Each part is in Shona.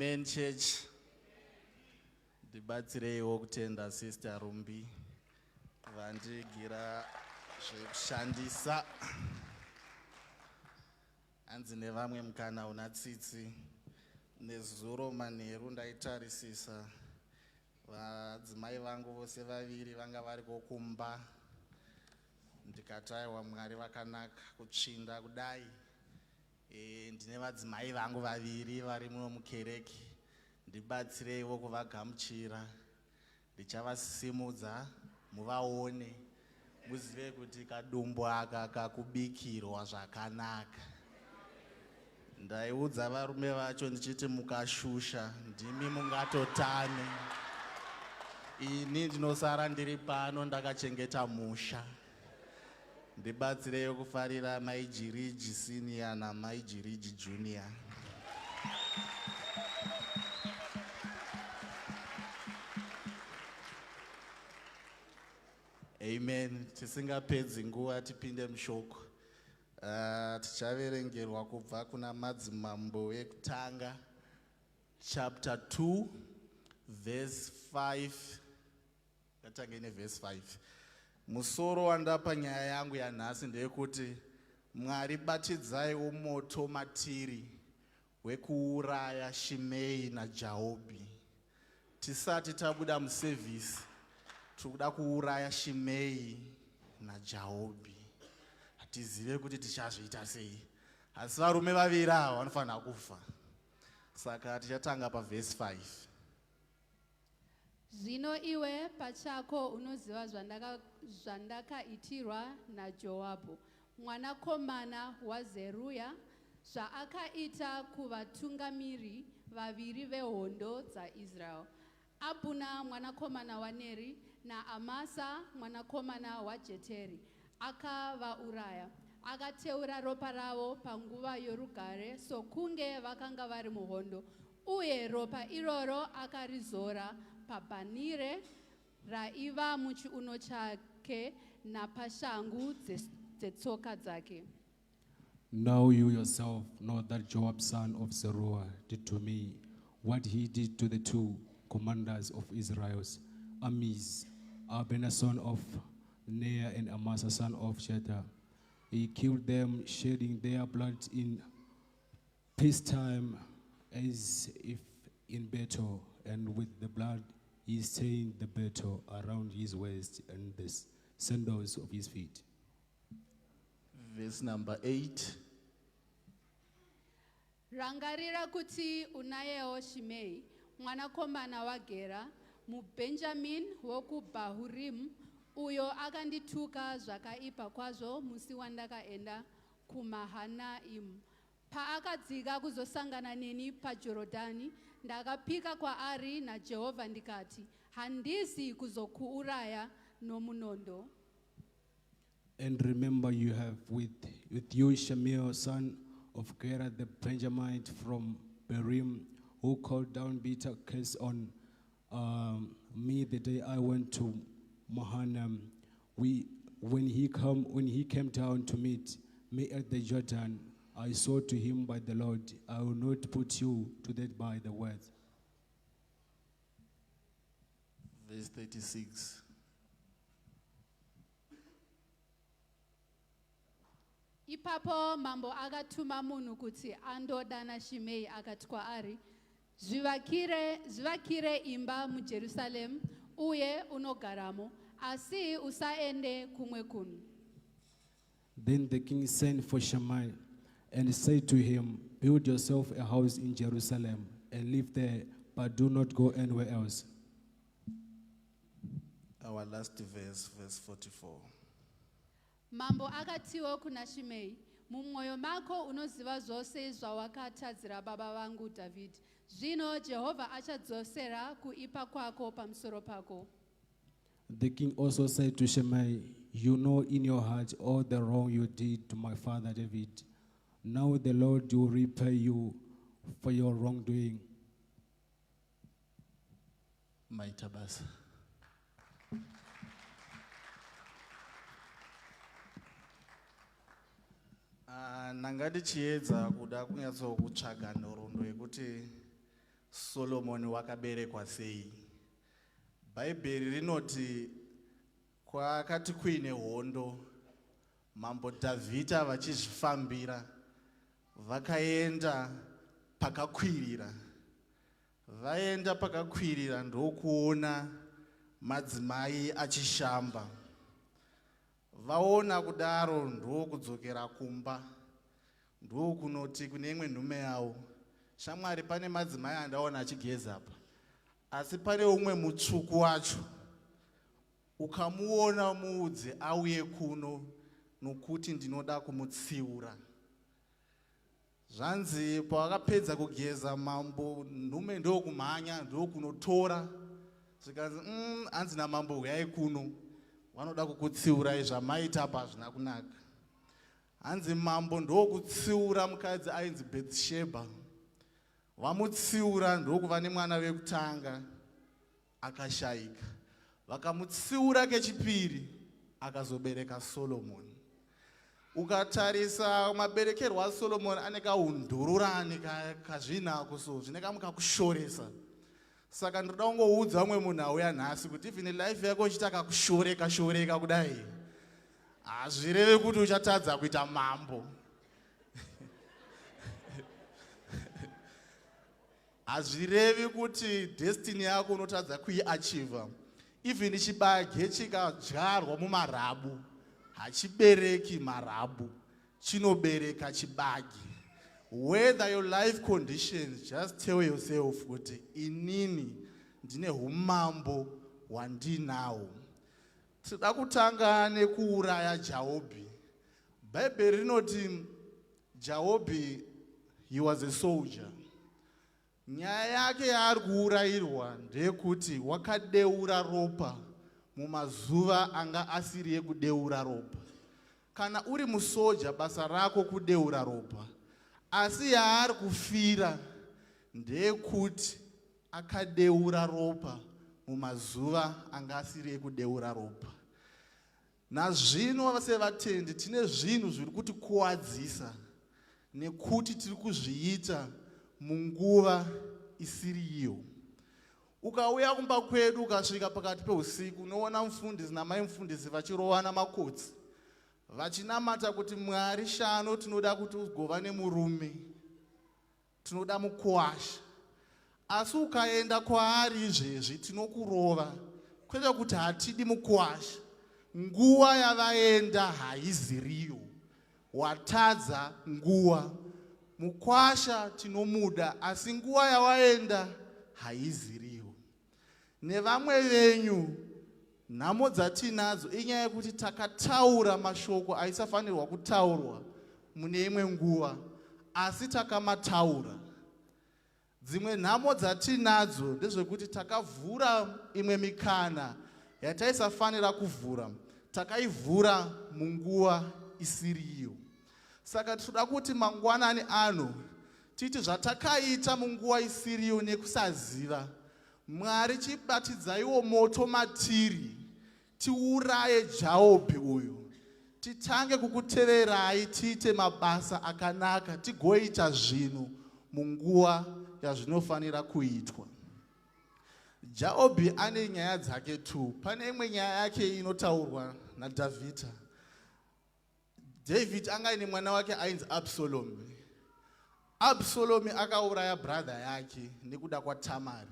Main Church, ndibatsireiwo kutenda Sister Rumbi vandigira zvekushandisa. Hanzi nevamwe mukana una tsitsi. Nezuro manheru ndaitarisisa vadzimai vangu vose vaviri vanga variko kumba. Ndikati aiwa Mwari vakanaka kutsvinda kudai. Ndine vadzimai vangu vaviri vari muno mukereke. Ndibatsireiwo kuvagamuchira. Ndichavasimudza muvaone. Muzive kuti kadumbu aka kakubikirwa zvakanaka. Ndaiudza varume vacho ndichiti mukashusha ndimi mungatotane. Ini ndinosara ndiri pano ndakachengeta musha. Ndibatsireiwo kufarira Maijiriji Senior naMaijiriji Junior. Amen. Tisingapedzi nguva tipinde mushoko. Tichaverengerwa kubva kuna Madzimambo ekutanga chapter 2 verse 5. Ngatange neverse 5. Musoro wandapa nyaya yangu yanhasi ndeyekuti Mwari batidzaiwo moto matiri wekuuraya Shimei naJaobhi. Tisati tabuda musevhisi tikuda kuuraya Shimei naJaobhi. Hatizive kuti tichazviita sei. Asi varume vaviri ava vanofanira kufa. Saka tichatanga paverse 5. Zvino iwe pachako unoziva zvandakaitirwa naJoabhu mwanakomana waZeruya, zvaakaita kuvatungamiri vaviri vehondo dzaIsraeri, Abhuna mwanakomana waNeri naAmasa mwanakomana waJeteri. Akavauraya, akateura ropa ravo panguva yorugare sokunge vakanga vari muhondo, uye ropa iroro akarizora pabhanhire raiva muchiuno chake napashangu dzetsoka dzake. Now you yourself know that Joab son of Zeruiah did to me what he did to the two commanders of Israel's armies, Abner son of Ner and Amasa son of Jether. He killed them, shedding their blood in peacetime as if in battle, and with the blood he stained the battle around his waist and the sandals of his feet. Verse number 8. Rangarira kuti unayewo Shimei mwanakomana waGera muBenjamin wokuBhahurimu, uyo akandituka zvakaipa kwazvo musi wandakaenda kuMahanaimu. Paakadzika kuzosangana neni paJorodhani, ndakapika kwaari naJehovha ndikati, handisi kuzokuuraya nomunondo. And remember you have with you Shemiel son of Gera the Benjamite from Berim, who called down bitter curse on me the day I went to Mahanaim. When he came down to meet me at the Jordan, I swore to him by the Lord, I will not put you to death by the word. Verse 36. Ipapo mambo akatuma munhu kuti andodana Shimei akati kwaari, zvivakire imba muJerusarema uye unogaramo, asi usaende kumwe kunhu. Then the king sent for Shimei and said to him, build yourself a house in Jerusalem and live there, but do not go anywhere else. Our last verse, verse 44. Mambo akatiwo kuna Shimei, mumwoyo mako unoziva zvose zvawakatadzira baba vangu Davidhi. Zvino Jehovha achadzosera kuipa kwako pamusoro pako. The king also said to Shimei, you know in your heart all the wrong you did to my father David. Now the Lord will repay you for your wrongdoing. Maitabas. Nangati chiedza kuda kunyatsokutsvaga nhoroondo yekuti Solomoni wakaberekwa sei. Bhaibheri rinoti kwakati kuine hondo, mambo Dhavhidha vachizvifambira vakaenda pakakwirira. Vaenda pakakwirira ndokuona madzimai achishamba. Vaona kudaro ndokudzokera kumba. Ndokunoti kune imwe nhume yavo, shamwari, pane madzimai andaona achigeza apa, asi pane umwe mutsvuku wacho. Ukamuona muudze auye kuno nokuti ndinoda kumutsiura. Zvanzi pavakapedza kugeza, mambo nhume ndokumhanya ndokunotora. Zvikanzi hanzi namambo, huyai kuno, vanoda kukutsiurai, zvamaita apa hazvina kunaka. Hanzi mambo ndokutsiura mukadzi ainzi Bethsheba. Vamutsiura ndokuva nemwana wekutanga akashayika. Vakamutsiura kechipiri akazobereka Solomoni. Ukatarisa maberekerwo aSolomoni ane kaundururani kazvinako so zvine kamukakushoresa. Saka ndoda kungoudza umwe munhu auya nhasi kuti even life yako ichita kakushoreka kudai, hazvirevi kuti uchatadza kuita mambo. Hazvirevi kuti destiny yako unotadza kuiachieva. Even chibage chikadyarwa mumarabu hachibereki marabu, chinobereka chibage. Whether your life conditions, just tell yourself kuti inini ndine humambo hwandinawo. Tida kutanga nekuuraya Jahobhi. Bhaibheri rinoti Jahobhi, he was a soldier. Nyaya yake yaari kuurayirwa ndeyekuti wakadeura ropa mumazuva anga asiri ekudeura ropa. Kana uri musoja, basa rako kudeura ropa. Asi yaari kufira ndeyekuti akadeura ropa mumazuva anga asiri ekudeura ropa. Nazvino sevatendi tine zvinhu zviri kutikuwadzisa nekuti tiri kuzviita munguva isiri iyo. Ukauya kumba kwedu ukasvika pakati peusiku, unoona mufundisi namai mufundisi vachirovana makotsi, vachinamata kuti Mwari shano, tinoda kuti ugova nemurume, tinoda mukuwasha. Asi ukaenda kwaari izvezvi, tinokurova, kwete kuti hatidi mukuwasha. Nguva yavaenda haiziriyo, watadza nguva. Mukwasha tinomuda, asi nguva yawaenda haiziriyo. Nevamwe venyu, nhamo dzatinadzo inyaya yekuti takataura mashoko aisafanirwa kutaurwa mune imwe nguva, asi takamataura. Dzimwe nhamo dzatinadzo ndezvekuti takavhura imwe mikana yataisafanira kuvhura, takaivhura munguva isiriyo. Saka tinoda kuti mangwanani ano titi zvatakaita munguva isiriyo nekusaziva, Mwari chibatidzaiwo moto matiri, tiuraye Jahobhi uyu, titange kukuteverai, tiite mabasa akanaka, tigoita zvinhu munguva yazvinofanira kuitwa. Jahobhi ane nyaya dzake tu. Pane imwe nyaya yake inotaurwa naDhavhidha. David anga aine mwana wake ainzi Absalomi. Absalomi akauraya brother yake nekuda kwaTamari.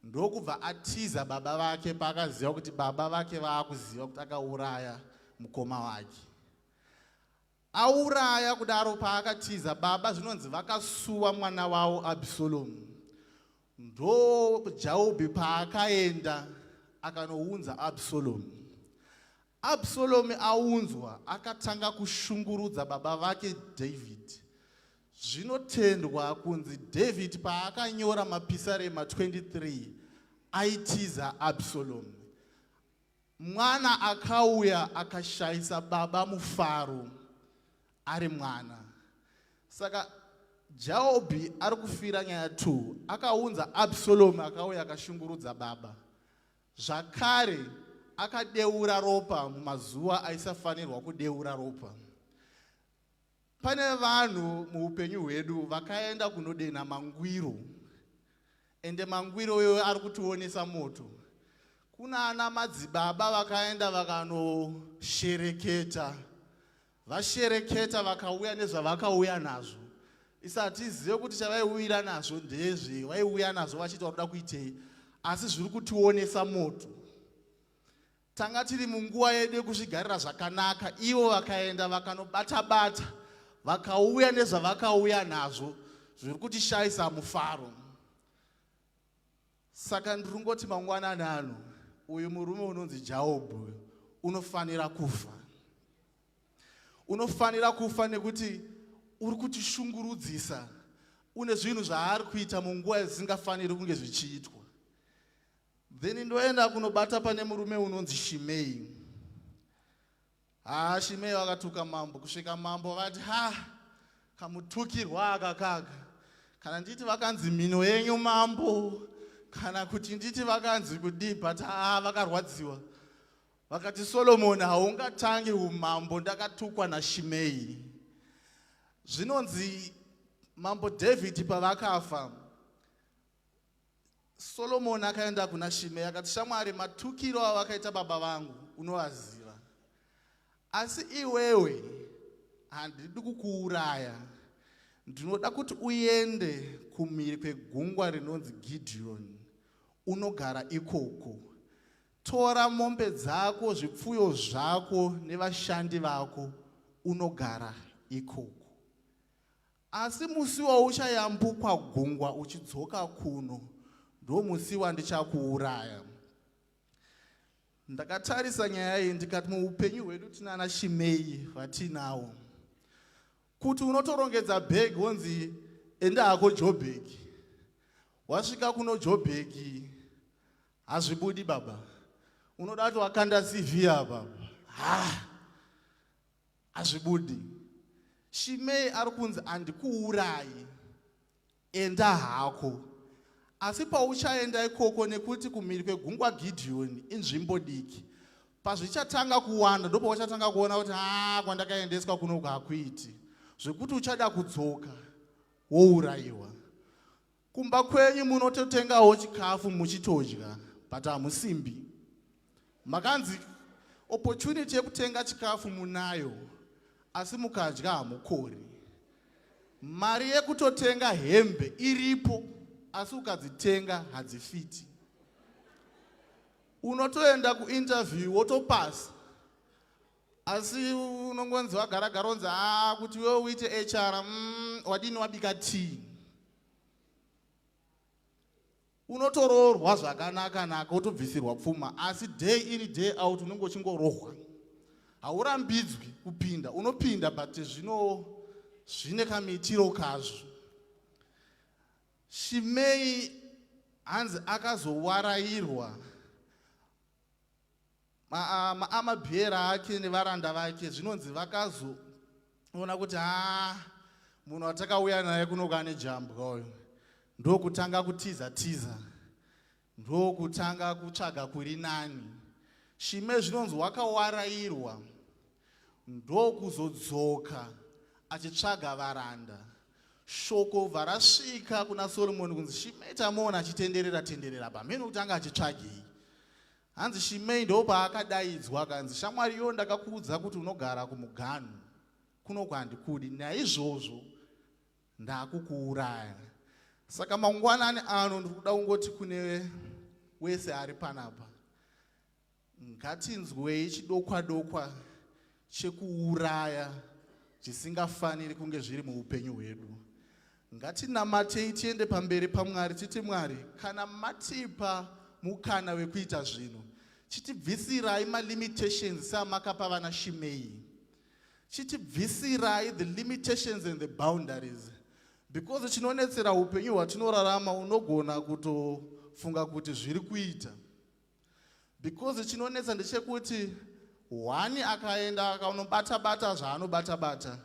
Ndokubva atiza baba vake paakaziva kuti baba vake vaakuziva kuti akauraya mukoma wake. Auraya kudaro paakatiza baba, zvinonzi vakasuwa mwana wavo Absalomi. Ndo Jahobhi paakaenda akanounza Absalomi. Absalomi aunzwa akatanga kushungurudza baba vake David. Zvinotendwa kunzi David paakanyora mapisarema 23 aitiza Absalomi. Mwana akauya akashayisa baba mufaro ari mwana. Saka Jahobhi ari kufira nyaya 2, akaunza Absalomi akauya akashungurudza baba. Zvakare akadeura ropa mumazuva aisafanirwa kudeura ropa. Pane vanhu muupenyu hwedu vakaenda kunodena mangwiro. ende mangwiro iwe ari kutionesa moto. Kuna ana madzibaba vakaenda vakanoshereketa, vashereketa vakauya nezvavakauya nazvo. Isati izive kuti chavaiuyira nazvo ndezve vaiuya nazvo vachiti vakuda kuitei, asi zviri kutionesa moto. Tanga tiri munguva yedu yekuzvigarira zvakanaka, ivo vakaenda vakanobata-bata, vakauya nezvavakauya nazvo, zviri kutishayisa mufaro. Saka ndiri mangwanani ano, uyu murume unonzi Jobho unofanira kufa. Unofanira kufa nekuti uri kutishungurudzisa, une zvinhu zvaari kuita munguva zvisingafaniri kunge zvichiitwa. Then ndoenda kunobata pane murume unonzi Shimei. Shimei vakatuka mambo, kusvika mambo vati kamutukirwa akakaka. Kana nditi vakanzi mhino yenyu mambo, kana kuti nditi vakanzi kudii, but vakarwadziwa. Vakati Solomoni haungatangi umambo ndakatukwa naShimei. Zvinonzi mambo David pavakafa, Solomoni akaenda kuna Shimei akati, shamwari, matukiro avakaita baba vangu unovaziva, asi iwewe handidi kukuuraya. Ndinoda kuti uende kumhiri kwegungwa rinonzi Gidheoni, unogara ikoko. Tora mombe dzako, zvipfuyo zvako nevashandi vako, unogara ikoko. Asi musi wauchayambukwa gungwa uchidzoka kuno, ndo musi wandichakuuraya. Ndakatarisa nyaya iyi ndikati, muupenyu hwedu tinana Shimei vatinawo, kuti unotorongedza bhegi wonzi enda hako Jobheki. Wasvika kuno Jobheki hazvibudi baba, unoda kuti wakanda CV apa, hazvibudi. Shimei ari kunzi handikuurayi, enda hako. Asi pauchaenda ikoko, nekuti kumhiri kwegungwa Gidheoni inzvimbo diki, pazvichatanga kuwanda ndipo wachatanga kuona kuti kwandakaendeswa kunoku hakuiti, zvekuti uchada kudzoka wourayiwa. Kumba kwenyu munototengawo chikafu muchitodya, but hamusimbi. Makanzi opportunity yekutenga chikafu munayo, asi mukadya hamukori. Mari yekutotenga hembe iripo, asi ukadzitenga hadzifiti. Unotoenda kuinterview wotopasa, asi unongonzi wagara-gara unzi kuti wewe uite HR, wadini wabika tea. Unotoroorwa zvakanaka-naka, wotobvisirwa pfuma, asi day in day out unenge uchingorohwa. Haurambidzwi kupinda, unopinda but zvine kamitiro kazvo. Shimei hanzi akazowarayirwa. Maamabhiera ake nevaranda vake zvinonzi vakazoona kuti munhu watakauya naye kunoka nejambwa uyu ndokutanga kutiza, ndokutanga kutsvaga kuri nani. Shimei zvinonzi wakawarayirwa, ndokuzodzoka achitsvaga varanda. Shoko varasvika kuna Solomoni kunzi Shimei tamuona achitenderera pamhene kuti anga achitsvagei. Hanzi Shimei ndo paakadaidzwa akanzi, shamwari yo ndakakuudza kuti unogara kumuganhu, kunoku handikudi, naizvozvo ndakukuuraya. Saka mangwanani ano ndikuda kungoti kune wese ari panapa, ngatinzwei chidokwa-dokwa chekuuraya zvisingafaniri kunge zviri muupenyu hwedu. Ngatinamatei tiende pamberi paMwari titi, Mwari, kana matipa mukana wekuita zvinhu, chitibvisirai malimitations seamakapa vana Shimei. Chitibvisirai the limitations and the boundaries. Because chinonetsera upenyu hwatinorarama unogona kutofunga kuti zviri kuita. Because chinonetsa ndechekuti wani akaenda akanobata-bata zvaanobata-bata,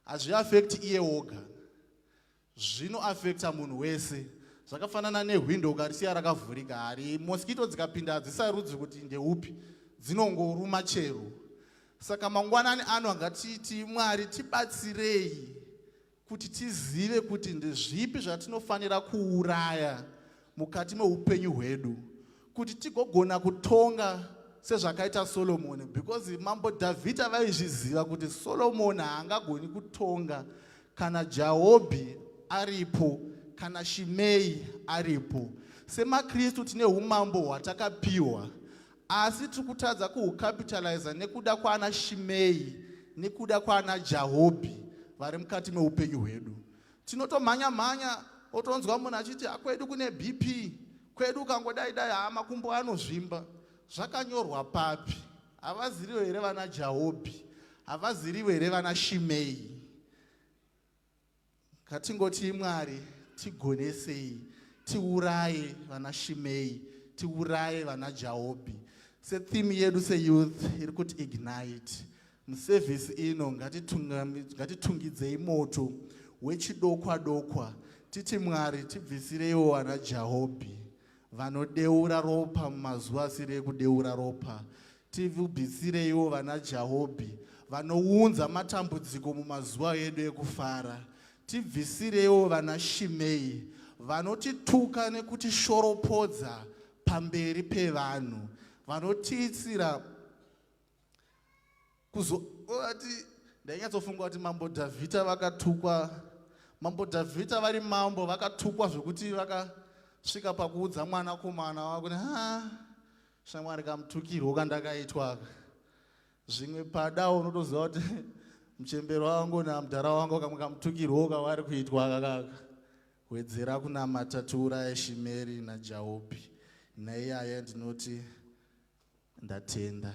hazviafekti iye oga, zvinoafekta munhu wese. Zvakafanana nehwindo ukarisiya rakavhurika, hari mosquito dzikapinda hadzisarudzi kuti ndeupi, dzinongoruma chero. Saka mangwanani ano ngatiti, Mwari tibatsirei kuti tizive kuti ndezvipi zvatinofanira kuuraya mukati meupenyu hwedu kuti tigogona kutonga sezvakaita Solomoni, because mambo Dhavhidha vaizviziva kuti Solomoni haangagoni kutonga kana Jahobhi aripo kana Shimei aripo. SeMakristu tine umambo hwatakapiwa, asi tiri kutadza kuhukapitaliza nekuda kwaana Shimei nekuda kwaana Jahobhi vari mukati meupenyu hwedu. Tinotomhanya-mhanya otonzwa munhu achiti kwedu kune BP, kwedu ukangodai-dai makumbo anozvimba. Zvakanyorwa papi? Havaziriwo here vana Jahobhi? Havaziriwo here vana Shimei? Ngatingoti Mwari tigonesei, tiuraye vana Shimei, tiuraye vana Jahobhi. Setheme yedu seyouth iri kuti ignite. Muservice ino ngatitungidzei moto wechidokwa-dokwa, titi Mwari tibvisireiwo vana Jahobhi vanodeura ropa mumazuva asiri ekudeura ropa. Tibvisireiwo vana Jahobhi vanounza matambudziko mumazuva edu ekufara. Tibvisireiwo vana Shimei vanotituka nekutishoropodza pamberi pevanhu, vanotiitsira kuzoti ndainyatsofunga kuti mambo Dhavhidha vakatukwa. Mambo Dhavhidha vari mambo vakatukwa zvokuti vakasvika pakuudza mwanakomana wako shamwari kamutukirwo kandakaitwa. Zvimwe padawo unotoziva kuti muchembero wangu namudhara wangu kamwe kamutukirwo kavari kuitwa kakaka. Wedzera kunamata tiuraye Shimei naJahobhi. Naiyaya ndinoti ndatenda.